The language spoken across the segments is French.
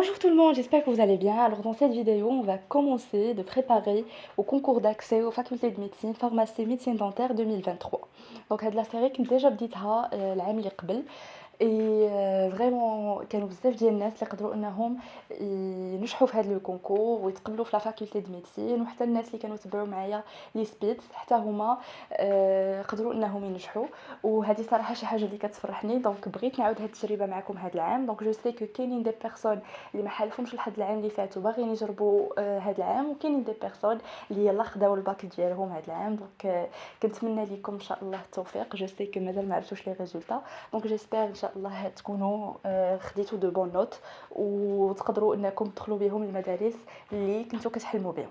Bonjour tout le monde, j'espère que vous allez bien. Alors dans cette vidéo, on va commencer de préparer au concours d'accès aux facultés de médecine, pharmacie, médecine dentaire 2023. Donc هاد لا série كنت déjà بديتها العام اللي قبل اي فريمون كانوا بزاف ديال الناس اللي قدروا انهم ينجحوا في هذا لو كونكور ويتقبلوا في لا فاكولتي دو ميديسين، وحتى الناس اللي كانوا تبعوا معايا لي سبيت حتى هما قدروا انهم ينجحوا. وهذه صراحه شي حاجه اللي كتفرحني، دونك بغيت نعاود هذه التجربه معكم هذا العام. دونك جو سي كو كاينين دي بيرسون اللي ما حالفهمش لحد العام اللي فات وباغيين يجربوا هذا العام، وكاينين دي بيرسون اللي يلاه خداو الباك ديالهم هذا العام. دونك كنتمنى لكم ان شاء الله التوفيق. جو سي كو مازال ما عرفتوش لي ريزولطا، دونك جيسبر ان شاء الله تكونوا خديتوا دو بون نوت وتقدروا انكم تدخلوا بهم المدارس اللي كنتو كتحلموا بهم.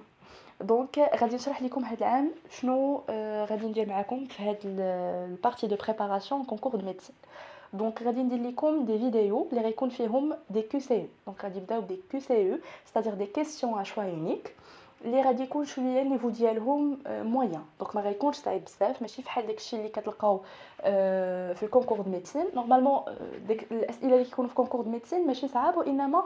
دونك غادي نشرح لكم هذا العام شنو غادي ندير معكم في هذا البارتي دو بريباراسيون كونكور دو ميديسين. دونك غادي ندير لكم دي فيديو اللي غيكون فيهم دي كيو سي او. دونك غادي نبداو دي كيو سي او، c'est-à-dire دي كيسيون ا شوا يونيك اللي غادي يكون شويه النيفو ديالهم موين. دونك ما غيكونش صعيب بزاف، ماشي بحال داكشي اللي كتلقاو في الكونكور دو ميديسين. نورمالمون ديك الاسئله اللي كيكونوا في الكونكور دو ميديسين ماشي صعاب، وانما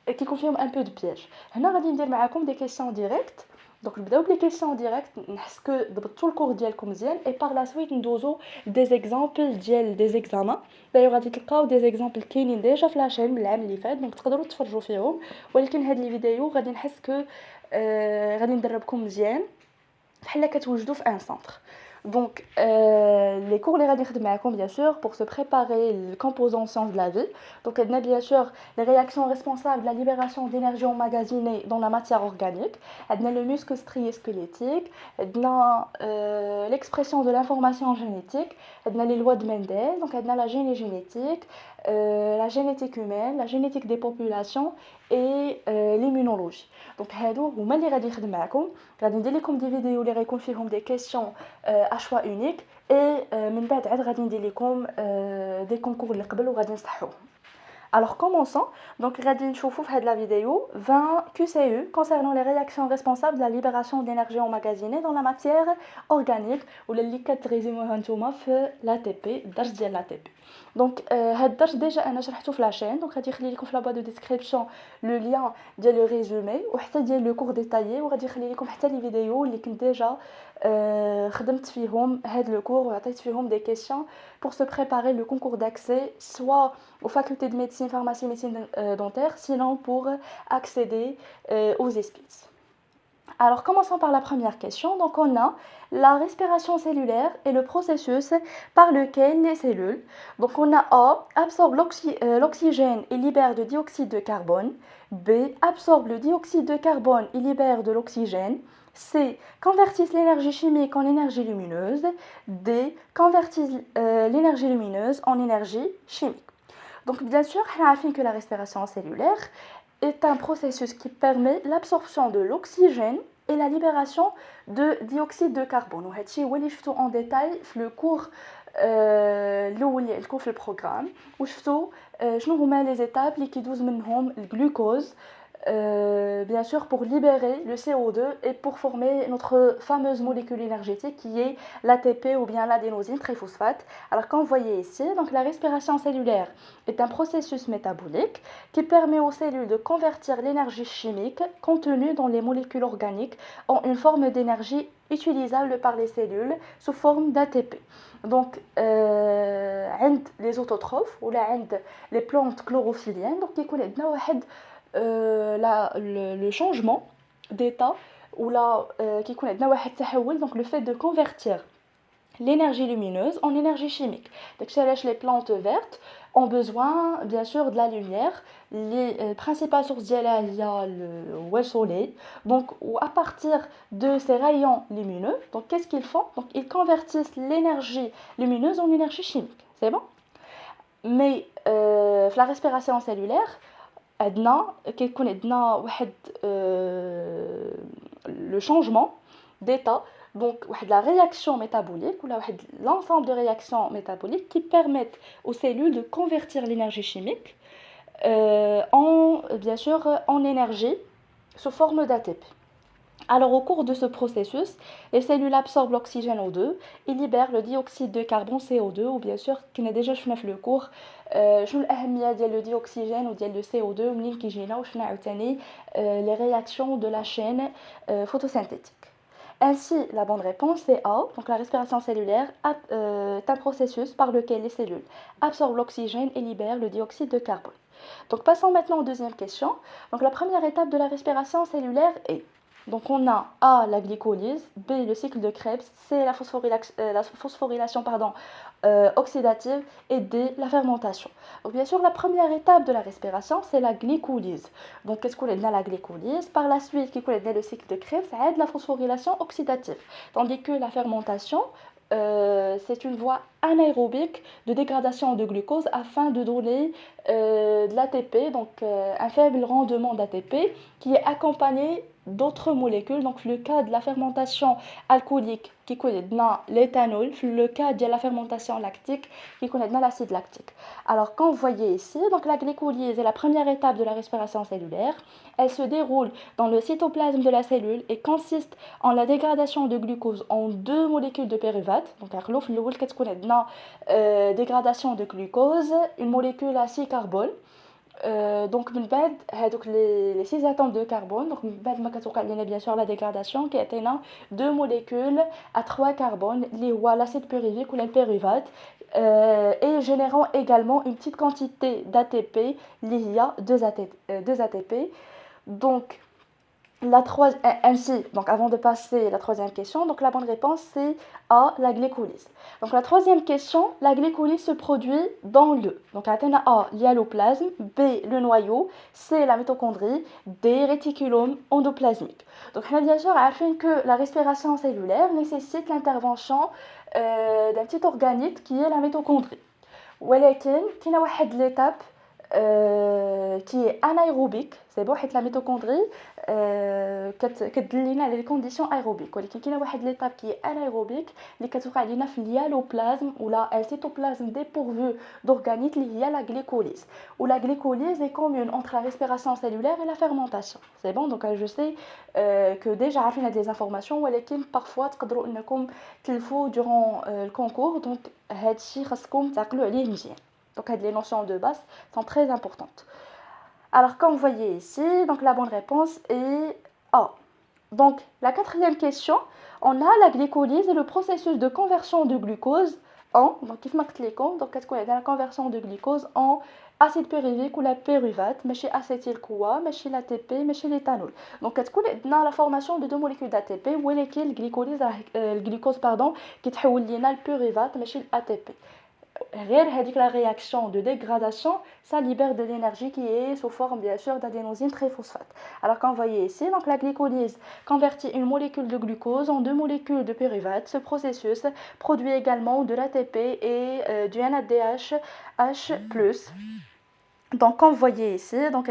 كيكون فيهم ان بو دو بياج. هنا غادي ندير معكم دي كيسيون ديريكت. دونك نبداو بلي كيسيون ديريكت نحس كو ضبطتوا الكور ديالكم مزيان، اي بار لا سويت ندوزو دي زيكزامبل ديال دي زيكزامان. دايوغ غادي تلقاو دي زيكزامبل كاينين ديجا في لاشين من العام اللي فات، دونك تقدروا تفرجوا فيهم. ولكن هاد لي فيديو غادي نحس كو غادي ندربكم مزيان بحال كتوجدوا في ان سونتر. Donc, les cours les radis معكم bien sûr pour se préparer le composant sciences de la vie. Donc, on a bien sûr les réactions responsables de la libération d'énergie emmagasinée dans la matière organique. On a le muscle strié squelettique, on a l'expression de l'information génétique, on a les lois de Mendel, donc on a la génétique, la génétique humaine, la génétique des populations et l'immunologie. Donc, هادو هما اللي غادي نخدم معكم. غادي ندير لكم دي فيديو اللي غيكون فيهم دي كيسيون ا شوا اونيك، اي من بعد عاد غادي ندير لكم دي كونكور اللي قبل وغادي نصحوهم. Alors commençons. Donc غادي نشوفوا في هاد لا فيديو 20 QCE concernant les réactions responsables de la libération d'énergie emmagasinée dans la matière organique ولا اللي كتريزيموها نتوما في l'ATP، الدرس ديال l'ATP. دونك هاد الدرس ديجا انا شرحته في لاشين، دونك غادي نخلي لكم في لا با دو ديسكريبسيون لو لين ديال لو ريزومي وحتى ديال لو كور ديتايي، وغادي نخلي لكم حتى لي فيديو اللي كنت ديجا خدمت فيهم هاد لو كور وعطيت فيهم دي كيسيون pour se préparer le concours d'accès soit aux facultés de médecine, pharmacie, médecine dentaire, sinon pour accéder aux ESPIS. Alors commençons par la première question. Donc on a la respiration cellulaire et le processus par lequel les cellules, donc on a A, absorbe l'oxygène et libère de dioxyde de carbone, B, absorbe le dioxyde de carbone et libère de l'oxygène, C, convertissent l'énergie chimique en énergie lumineuse, D, convertissent l'énergie lumineuse en énergie chimique. Donc bien sûr, on a que la respiration cellulaire est un processus qui permet l'absorption de l'oxygène et la libération de dioxyde de carbone. وهادشي هو اللي شفتو en détail في le cours الاول اللي عندكم في البروغرام، وشفتو شنو هما لي زيتاب اللي كيدوز منهم الجلوكوز bien sûr pour libérer le CO2 et pour former notre fameuse molécule énergétique qui est l'ATP ou bien l'adénosine triphosphate. Alors quand vous voyez ici, donc la respiration cellulaire est un processus métabolique qui permet aux cellules de convertir l'énergie chimique contenue dans les molécules organiques en une forme d'énergie utilisable par les cellules sous forme d'ATP. Donc عند les autotrophes ou عند les plantes chlorophylliennes donc يكون عندنا واحد le changement d'état ou là كيكون عندنا واحد التحول. Donc le fait de convertir l'énergie lumineuse en énergie chimique. Donc les plantes vertes ont besoin bien sûr de la lumière. Les principales sources d'IA, il y a le soleil. Donc à partir de ces rayons lumineux, donc qu'est-ce qu'ils font? Donc ils convertissent l'énergie lumineuse en énergie chimique. C'est bon? Mais la respiration cellulaire, عندنا كيكون عندنا واحد le changement d'état, donc la réaction métabolique ou l'ensemble de réactions métaboliques qui permettent aux cellules de convertir l'énergie chimique en bien sûr en énergie sous forme d'ATP. Alors, au cours de ce processus, les cellules absorbent l'oxygène O2 et libèrent le dioxyde de carbone CO2, ou bien sûr, qui n'est déjà fait le cours, شنو الأهمية ديال le dioxygène ou ديال le CO2 ومنين كيجينا وشفنا عاوتاني les réactions de la chaîne photosynthétique. Ainsi, la bonne réponse est A. Donc, la respiration cellulaire est un processus par lequel les cellules absorbent l'oxygène et libèrent le dioxyde de carbone. Donc, passons maintenant aux deuxième question. Donc, la première étape de la respiration cellulaire est, donc on a A, la glycolyse, B, le cycle de Krebs, C, la phosphorylation oxydative et D, la fermentation. Donc bien sûr, la première étape de la respiration, c'est la glycolyse. Donc qu'est-ce qu'on a dans la glycolyse? Par la suite, qui connaît le cycle de Krebs, ça aide la phosphorylation oxydative. Tandis que la fermentation, c'est une voie anaérobique de dégradation de glucose afin de donner de l'ATP, donc un faible rendement d'ATP qui est accompagné d'autres molécules. Donc le cas de la fermentation alcoolique qui connaît l'éthanol, le cas de la fermentation lactique qui connaît l'acide lactique. Alors quand vous voyez ici, donc la glycolyse est la première étape de la respiration cellulaire. Elle se déroule dans le cytoplasme de la cellule et consiste en la dégradation de glucose en deux molécules de pyruvate. Donc dégradation de glucose, une molécule à 6 carbone. Donc من بعد هذوك les 6 atomes de carbone, donc من بعد ما كتوقع لنا bien sûr la dégradation كيعطينا deux molécules à 3 carbone اللي هو l'acide pyruvique ou le pyruvate, et générant également une petite quantité d'ATP, il y a 2 ATP. Donc ainsi, donc avant de passer à la troisième question, donc la bonne réponse c'est A, la glycolyse. Donc la troisième question, la glycolyse se produit dans le. Donc A, l'hyaloplasme, B, le noyau, C, la mitochondrie, D, réticulum endoplasmique. Donc on a bien sûr afin que la respiration cellulaire nécessite l'intervention d'un petit organite qui est la mitochondrie. ولكن كاينه واحد l'étape qui est anaérobique, c'est bon, la mitochondrie كتدلنا على les conditions aérobiques, ولكن كاينه واحد l'étape qui est anaérobique اللي كتوقع لنا في اليالوبلازم ولا un cytoplasme dépourvu d'organites اللي هي la glycolyse. Ou la glycolyse est commune entre la respiration cellulaire et la fermentation. C'est bon, donc je sais que déjà عارفين هاد les informations, ولكن parfois تقدروا انكم تلفوا durant le concours, donc هادشي خاصكم تعقلوا عليه مزيان. Donc les notions de base sont très importantes. Alors comme vous voyez ici, donc la bonne réponse est A. Donc la quatrième question, on a la glycolyse et le processus de conversion de glucose en, donc كيف ما قلت لكم, donc qu'est-ce qu'on a dans la conversion de glucose en acide pyruvique ou la pyruvate, ماشي acétyl-CoA, ماشي l'ATP, ماشي l'éthanol. Donc qu'est-ce qu'on a dans la formation de deux molécules d'ATP ولكن الجليكوليز الجلوكوز كيتحول لينا البيرuvate ماشي l'ATP. La réaction de dégradation, ça libère de l'énergie qui est sous forme bien sûr d'adénosine triphosphate. Alors comme vous voyez ici, donc la glycolyse convertit une molécule de glucose en deux molécules de pyruvate. Ce processus produit également de l'ATP et du NADH H+. Donc, comme vous voyez ici, donc,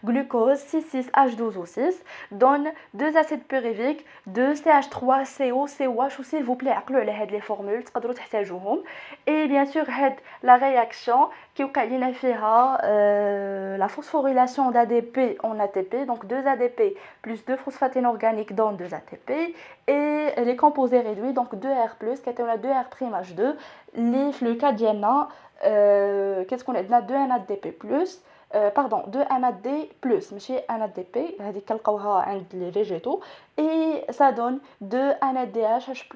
glucose 6,6H12O6 donne 2 acides pyruviques, 2 CH3CO, COH, ou s'il vous plaît, appelez les formules, et bien sûr, la réaction qui est la phosphorylation d'ADP en ATP, donc 2 ADP plus 2 phosphates inorganiques donnent 2 ATP, et les composés réduits, donc 2R+, qui est 2R'H2, le cas d'INA, qu'est-ce qu'on a 2 NADP+, pardon 2 NAD+, ماشي NADP, هذه كنلقاوها عند les végétaux, et ça donne 2 NADH+.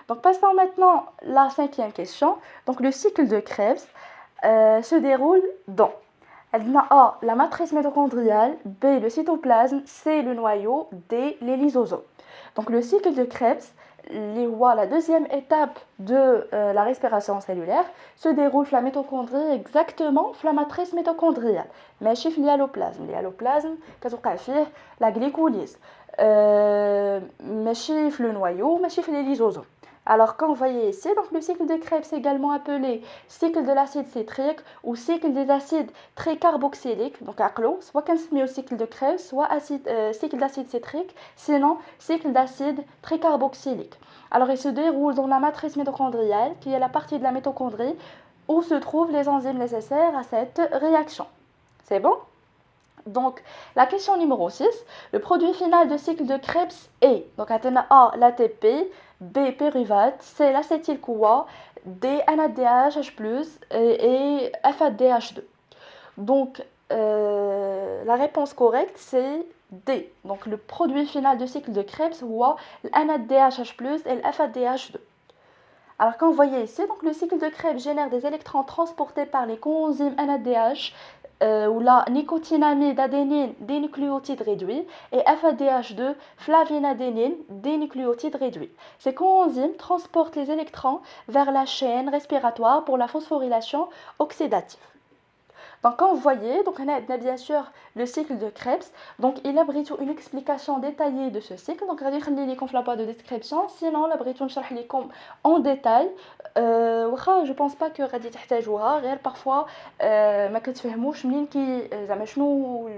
Donc passons maintenant à la cinquième question. Donc le cycle de Krebs se déroule dans A, la matrice mitochondriale, B, le cytoplasme, C, le noyau, D, les lysosomes. Donc le cycle de Krebs, la deuxième étape de la respiration cellulaire, se déroule la mitochondrie exactement la matrice mitochondriale, mais chez l'hyaloplasme. L'hyaloplasme, la glycolyse, mais chez le noyau, mais chez les lysosomes. Alors, quand vous voyez ici, donc le cycle de Krebs est également appelé cycle de l'acide citrique ou cycle des acides tricarboxyliques. Donc, soit qu'on se met au cycle de Krebs, soit cycle d'acide citrique, sinon cycle d'acide tricarboxylique. Alors, il se déroule dans la matrice mitochondriale, qui est la partie de la mitochondrie où se trouvent les enzymes nécessaires à cette réaction. C'est bon? Donc, la question numéro 6, le produit final de cycle de Krebs est, donc on a A, l'ATP, B, pyruvate, C, l'acétyl-CoA, D, NADH+, et FADH2. Donc, la réponse correcte, c'est D. Donc, le produit final de cycle de Krebs, c'est le NADH+, et le FADH2. Alors, quand vous voyez ici, donc, le cycle de Krebs génère des électrons transportés par les coenzymes NADH ou la nicotinamide adénine des nucléotides réduits et FADH2 flavinadénine des nucléotides réduits. Ces coenzymes transportent les électrons vers la chaîne respiratoire pour la phosphorylation oxydative. Donc, quand vous voyez, donc on a bien sûr le cycle de Krebs. Donc, il abrite une explication détaillée de ce cycle. Donc, غادي نخلي لكم في la barre de description. Sinon, l'abrite نشرح لكم en détail. واخا je pense pas que غادي تحتاجوها غير parfois ما كتفهموش منين كي زعما شنو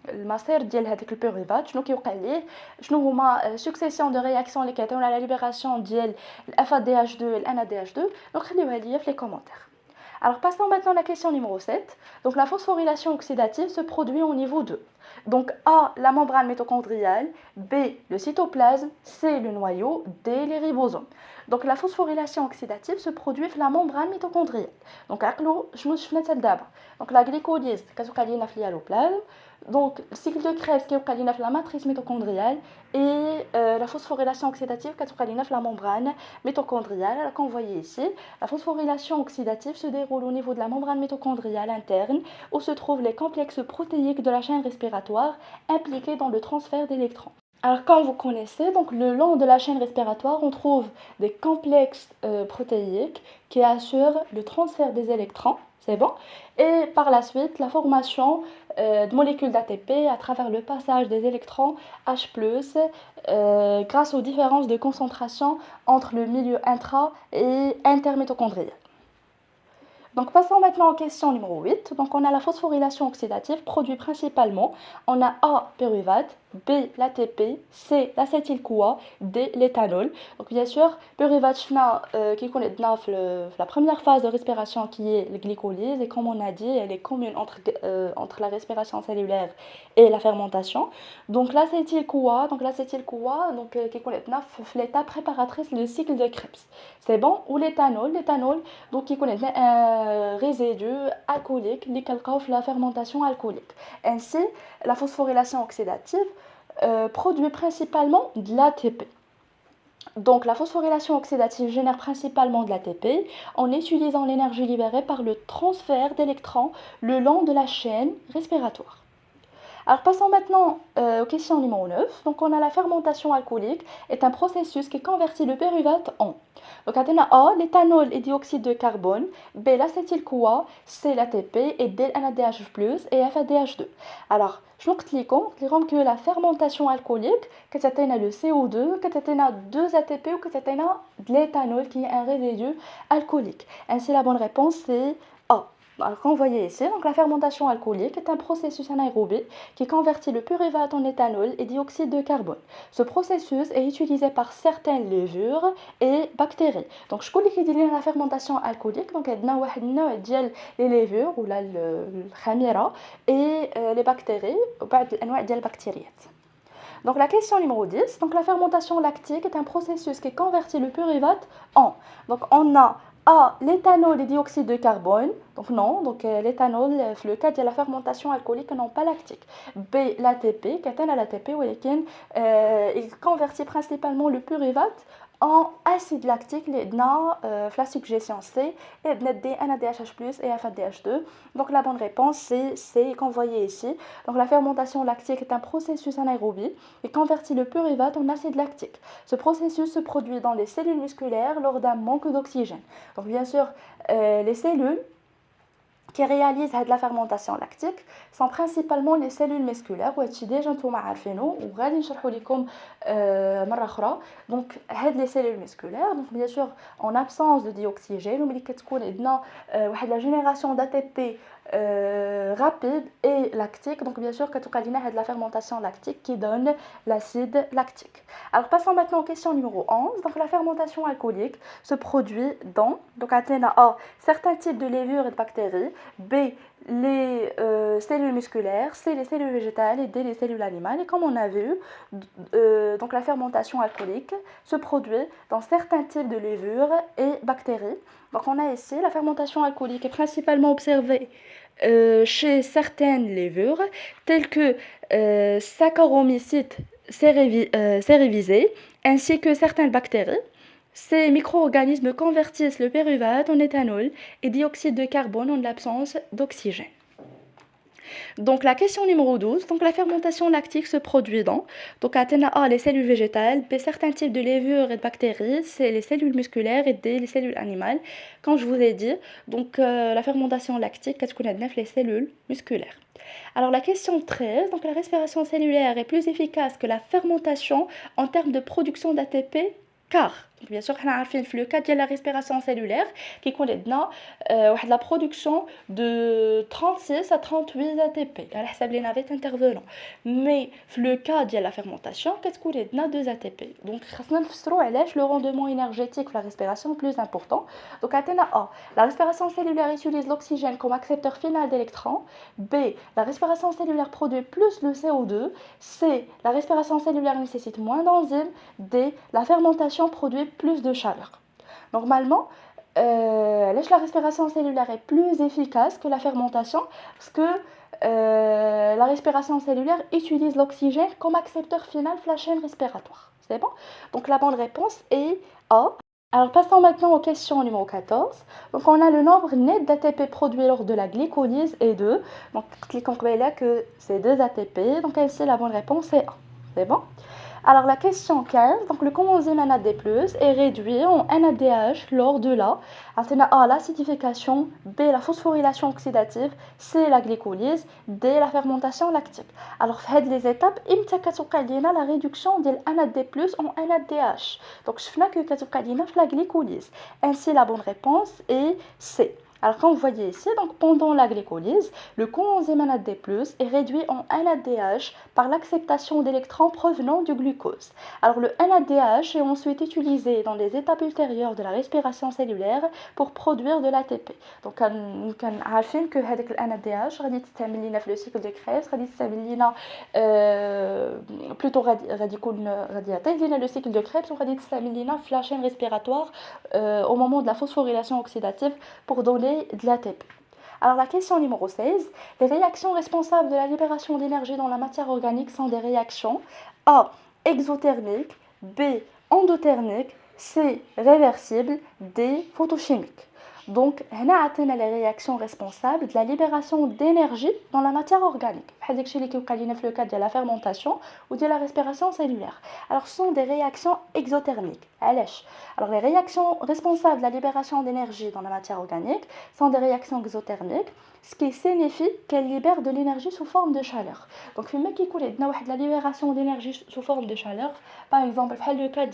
المصير ديال هذاك البيريفات شنو كيوقع ليه شنو هما سكسيسيون دو رياكسيون اللي كيعطيونا على ليبراسيون ديال الاف ا دي اش 2 والان ا دي اش 2. دونك خليوها ليا في les commentaires. Alors passons maintenant à la question numéro 7. Donc la phosphorylation oxydative se produit au niveau 2. Donc A, la membrane mitochondriale, B, le cytoplasme, C, le noyau, D, les ribosomes. Donc la phosphorylation oxydative se produit dans la membrane mitochondriale. Donc donc la glycolyse كتوقع لينا في اليالوبلازم. Donc le cycle de Krebs كيوقع لينا في la matrice mitochondriale et la phosphorylation oxydative كتوقع لينا في la membrane mitochondriale. Alors comme vous voyez ici, la phosphorylation oxydative se déroule au niveau de la membrane mitochondriale interne où se trouvent les complexes protéiques de la chaîne respiratoire impliqués dans le transfert d'électrons. Alors comme vous connaissez, donc le long de la chaîne respiratoire, on trouve des complexes protéiques qui assurent le transfert des électrons, c'est bon, et par la suite la formation de molécules d'ATP à travers le passage des électrons H+, grâce aux différences de concentration entre le milieu intra et intermitochondrial. Donc passons maintenant aux questions numéro 8. Donc on a la phosphorylation oxydative produit principalement, on a A, pyruvate, B, l'ATP, C, l'acétyl-CoA, D, l'éthanol. Donc bien sûr, pyruvate qui connaît la première phase de respiration qui est la glycolyse et comme on a dit, elle est commune entre la respiration cellulaire et la fermentation. Donc l'acétyl-CoA, qui connaît l'étape préparatrice du cycle de Krebs. C'est bon. Ou l'éthanol, donc qui connaît résidu alcoolique qui كنلقاو la fermentation alcoolique. Ainsi, la phosphorylation oxydative produit principalement de l'ATP. Donc la phosphorylation oxydative génère principalement de l'ATP en utilisant l'énergie libérée par le transfert d'électrons le long de la chaîne respiratoire. Alors passons maintenant aux questions numéro 9. Donc on a la fermentation alcoolique est un processus qui convertit le pyruvate en. Donc on a A, l'éthanol et dioxyde de carbone, B, l'acétyl-CoA, C, l'ATP et D, NADH+, et FADH2. Alors, je vous dis que la fermentation alcoolique, que c'est le CO2, que c'est 2 ATP ou que c'est de l'éthanol qui est un résidu alcoolique. Ainsi, la bonne réponse c'est A. Alors, comme vous voyez ici, donc la fermentation alcoolique est un processus anaérobie qui convertit le pyruvate en éthanol et dioxyde de carbone. Ce processus est utilisé par certaines levures et bactéries. Donc, je connais la fermentation alcoolique, donc il y a les levures ou la khamira et les bactéries, ou des bactéries. Donc la question numéro 10, donc la fermentation lactique est un processus qui convertit le pyruvate en. Donc on a A, l'éthanol et dioxyde de carbone, donc non, donc l'éthanol, le cas de la fermentation alcoolique, non pas lactique. B, l'ATP, qu'atteint à l'ATP, il convertit principalement le pyruvate en acide lactique, la suggestion C, et NADH+, et FADH2. Donc la bonne réponse c'est C, qu'on voyait ici. Donc la fermentation lactique est un processus anaérobie et convertit le pyruvate en acide lactique. Ce processus se produit dans les cellules musculaires lors d'un manque d'oxygène. Donc bien sûr, les cellules qui réalisent la fermentation lactique sont principalement les cellules musculaires وهادشي ديجا نتوما عارفينو وغادي نشرحو لكم مره اخرى. Donc هاد les cellules musculaires, donc bien sûr en absence de dioxygène وملي كتكون عندنا واحد la génération d'ATP rapide et lactique, donc bien sûr كتوقع لنا هاد la fermentation lactique qui donne l'acide lactique. Alors passons maintenant aux questions numéro 11. Donc la fermentation alcoolique se produit dans, donc A, certains types de levures et de bactéries, B, les cellules musculaires, c'est les cellules végétales et les cellules animales. Et comme on a vu, donc la fermentation alcoolique se produit dans certains types de levures et bactéries. Donc on a ici la fermentation alcoolique est principalement observée chez certaines levures, telles que Saccharomyces cerevisiae, ainsi que certaines bactéries. Ces micro-organismes convertissent le pyruvate en éthanol et dioxyde de carbone en l'absence d'oxygène. Donc la question numéro 12, donc la fermentation lactique se produit dans donc A les cellules végétales, B certains types de levures et de bactéries, C les cellules musculaires et D les cellules animales. Comme je vous ai dit, donc la fermentation lactique qu'est-ce qu'on a les cellules musculaires. Alors la question 13, donc la respiration cellulaire est plus efficace que la fermentation en termes de production d'ATP car bien sûr حنا عارفين في le cas ديال la respiration cellulaire كيكون عندنا واحد la production de 36 à 38 ATP على حسب les navettes intervenants mais في le cas ديال la fermentation كتكون عندنا 2 ATP donc خاصنا نفسروا علاش le rendement énergétique في la respiration est plus important donc عندنا A la respiration cellulaire utilise l'oxygène comme accepteur final d'électrons B la respiration cellulaire produit plus le CO2 C la respiration cellulaire nécessite moins d'enzymes D la fermentation produit plus de chaleur. Normalement, la respiration cellulaire est plus efficace que la fermentation parce que la respiration cellulaire utilise l'oxygène comme accepteur final de la chaîne respiratoire. C'est bon? Donc la bonne réponse est A. Alors passons maintenant aux questions numéro 14. Donc on a le nombre net d'ATP produit lors de la glycolyse est 2. Donc cliquons là que c'est 2 ATP. Donc ici la bonne réponse est A. C'est bon? Alors la question 15, donc le coenzyme NAD+, est réduit en NADH lors de la A l'acidification, B la phosphorylation oxydative, C la glycolyse, D la fermentation lactique. Alors في هذه les étapes امتى كتوقع لينا la réduction ديال NAD+ en NADH. Donc شفنا que كتوقع لينا في la glycolyse. Ainsi la bonne réponse est C. Alors quand vous voyez ici, donc pendant la glycolyse, le coenzyme NAD+ est réduit en NADH par l'acceptation d'électrons provenant du glucose. Alors le NADH est ensuite utilisé dans les étapes ultérieures de la respiration cellulaire pour produire de l'ATP. Donc كنعرفين que هذاك ال NADH غادي تستعمل لينا في le cycle de Krebs غادي تستعمل لينا plutôt غادي يعطيه لينا le cycle de Krebs وغادي تستعمل لينا في la chaîne respiratoire au moment de la phosphorylation oxydative pour donner de l'ATP. Alors la question numéro 16, les réactions responsables de la libération d'énergie dans la matière organique sont des réactions A. Exothermiques, B. Endothermiques, C. Réversibles, D. Photochimiques. Donc, on a les réactions responsables de la libération d'énergie dans la matière organique. C'est ce qui est le cas de la fermentation ou de la respiration cellulaire. Alors, ce sont des réactions exothermiques. Alors, les réactions responsables de la libération d'énergie dans la matière organique sont des réactions exothermiques, ce qui signifie qu'elles libèrent de l'énergie sous forme de chaleur. Donc, il y a la libération d'énergie sous forme de chaleur, par exemple, le cas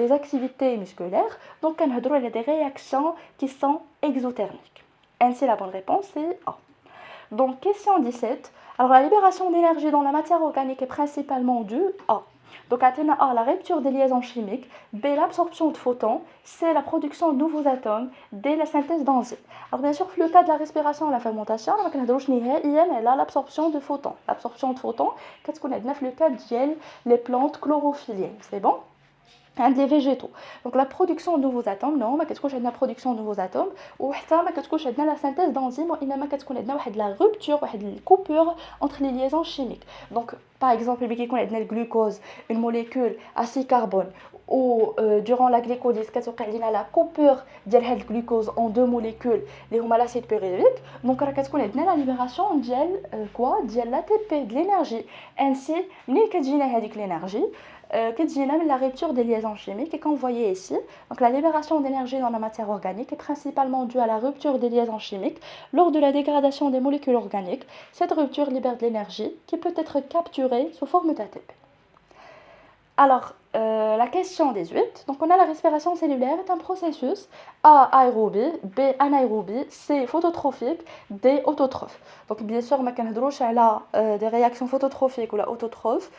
les activités musculaires. Donc, on a des réactions qui sont exothermiques. Ainsi, la bonne réponse est A. Donc, question 17. Alors, la libération d'énergie dans la matière organique est principalement due à donc, A, la rupture des liaisons chimiques, B, l'absorption de photons, C, la production de nouveaux atomes, D, la synthèse d'enzymes. Alors, bien sûr, le cas de la respiration et la fermentation, on a l'absorption de photons. L'absorption de photons, qu'est-ce qu'on a dans le cas des plantes chlorophylliennes, c'est bon? Les végétaux. Donc la production de nouveaux atomes, non, mais qu'est-ce que j'ai la production de nouveaux atomes ou qu'est-ce que j'ai la synthèse d'enzymes ou qu'est-ce qu'on a la rupture ou la coupure entre les liaisons chimiques. Donc par exemple, le glucose, une molécule à 6 carbone ou durant la glycolyse qu'est-ce qu'on a la coupure de le glucose en deux molécules, les l'acide pyruvique. Donc qu'est-ce qu'on a la libération de quoi, de l'ATP, de l'énergie. Ainsi, ni que l'énergie la rupture des liaisons chimiques et comme vous voyez ici, donc la libération d'énergie dans la matière organique est principalement due à la rupture des liaisons chimiques lors de la dégradation des molécules organiques. Cette rupture libère de l'énergie qui peut être capturée sous forme d'ATP. Alors, La question 18. Donc, on a la respiration cellulaire est un processus A aérobie, B anaérobie, C phototrophique, D autotrophe. Donc, bien sûr, ما كنهضروش على des réactions phototrophiques ou la autotrophes.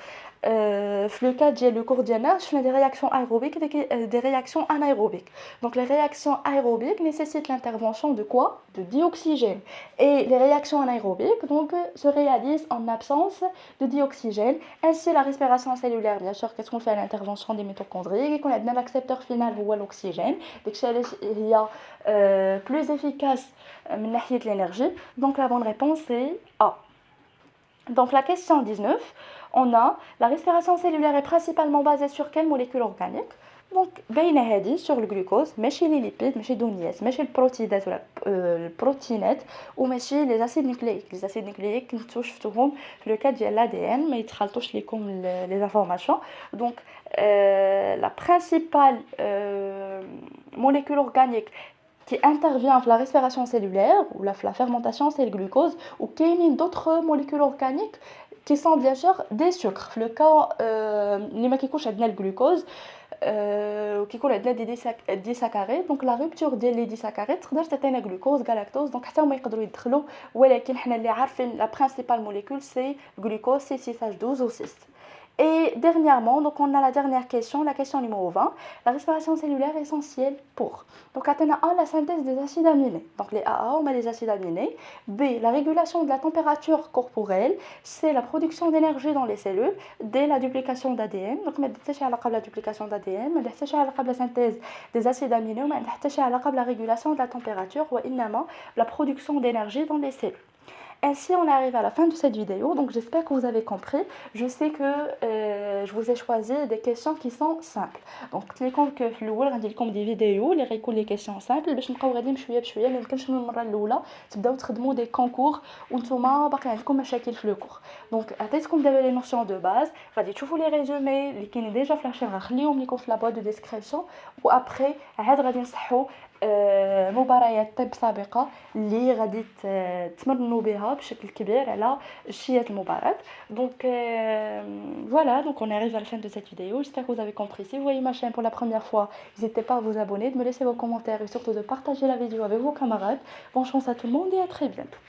في le cas ديال le cours ديالنا شفنا des réactions aérobiques et des réactions anaérobiques. Donc, les réactions aérobiques nécessitent l'intervention de quoi? De dioxygène. Et les réactions anaérobiques donc, se réalisent en absence de dioxygène. Ainsi, la respiration cellulaire, bien sûr, qu'est-ce qu'on fait à l'intervention des mitochondries? Et qu'on a l'accepteur final ou l'oxygène. Donc, il y a plus efficace de l'énergie. Donc, la bonne réponse est A. Donc, la question 19, on a la respiration cellulaire est principalement basée sur quelle molécule organique? Donc, بين هذه sur le glucose, ماشي les lipides, ماشي الدهنيات, ماشي البروتيدات ولا البروتينات وماشي les acides nucléiques. Les acides nucléiques كنتو شفتوهم في le cas ديال l'ADN ما يتخلطوش ليكم les informations. Donc, la principale molécule organique qui intervient dans la respiration cellulaire ou la fermentation, c'est le glucose, ou qu'il y a d'autres molécules organiques qui sont bien sûr des sucres. Le cas, qui le glucose, qui des disaccharides, donc la rupture des disaccharides, c'est le glucose, galactose, donc ça on peut يدخلوا ولكن حنا اللي عارفين la principale molécule c'est glucose, c'est 6H12 ou 6. Et dernièrement, donc on a la dernière question, la question numéro 20. La respiration cellulaire est essentielle pour. Donc, on a A, la synthèse des acides aminés. Donc, les AA, on met les acides aminés. B, la régulation de la température corporelle. C, la production d'énergie dans les cellules. D, la duplication d'ADN. Donc, on a la duplication d'ADN, on a la synthèse des acides aminés, on a la régulation de la température, ou la production d'énergie dans les cellules. Ainsi, on arrive à la fin de cette vidéo, donc j'espère que vous avez compris. Je sais que je vous ai choisi des questions qui sont simples. Donc, cliquons que في الأول غندير لكم des vidéos اللي غيكون les questions simples باش نبقاو غاديين بشويه بشويه. ما يمكنش من المره الاولى تبداو تخدموا des concours وانتوما باقي عندكم مشاكل في لو كور. دونك عطيتكم دابا لي نوسيون دو باز، غادي تشوفوا لي ريزومي اللي كاينين ديجا في لاشين غنخليهم لكم في لا بواد دو ديسكريبسيون، وابري عاد غادي نصحوا مباريات طب سابقه اللي غادي تمرنوا بها بشكل كبير على شيء المباراة. Donc voilà, donc on arrive à la fin de cette vidéo. J'espère que vous avez compris. Si vous voyez ma chaîne pour la première fois, n'hésitez pas à vous abonner, de me laisser vos commentaires et surtout de partager la vidéo avec vos camarades. Bonne chance à tout le monde et à très bientôt.